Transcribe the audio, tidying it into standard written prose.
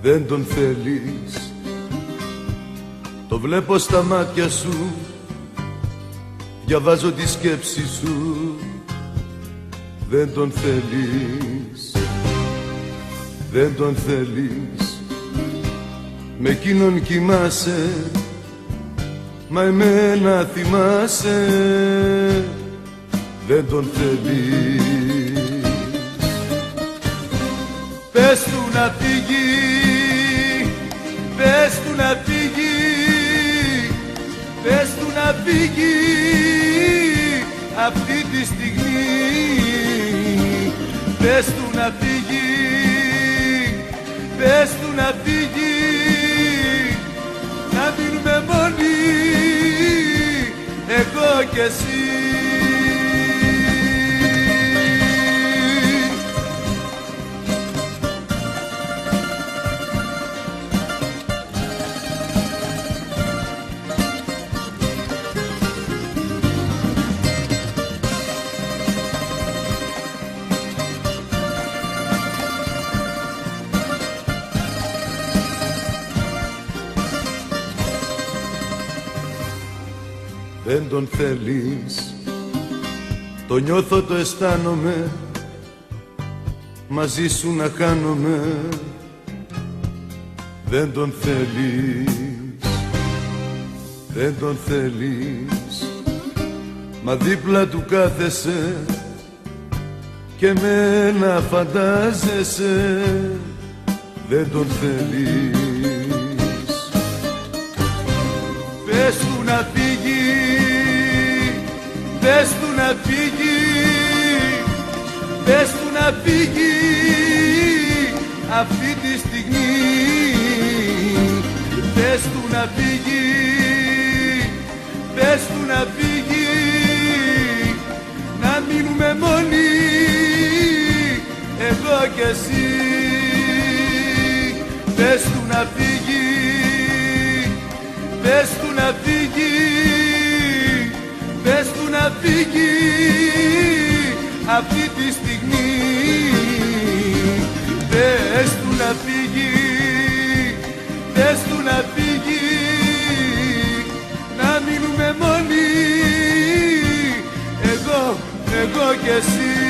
δεν τον θέλεις. Το βλέπω στα μάτια σου, διαβάζω τη σκέψη σου. Δεν τον θέλεις, δεν τον θέλεις. Με εκείνον κοιμάσαι, μα εμένα θυμάσαι. Δεν τον θέλεις. Πες του να φύγει, πες του να φύγει, πες του να φύγει αυτή τη στιγμή. Πες του να φύγει, πες του να φύγει, να μείνουμε μόνοι εγώ κι εσύ. Δεν τον θέλεις, το νιώθω, το αισθάνομαι, μαζί σου να χάνομαι. Δεν τον θέλεις, δεν τον θέλεις, μα δίπλα του κάθεσαι και εμένα φαντάζεσαι. Δεν τον θέλεις. Πες του να φύγει, πες του να φύγει, πες του να φύγει αυτή τη στιγμή. Πες του να φύγει, πες του να φύγει, να μείνουμε μόνοι εγώ κι εσύ. Πες του να φύγει, πες του να φύγει, πες του να φύγει αυτή τη στιγμή. Πες του να φύγει, πες του να φύγει, να μείνουμε μόνοι εγώ κι εσύ.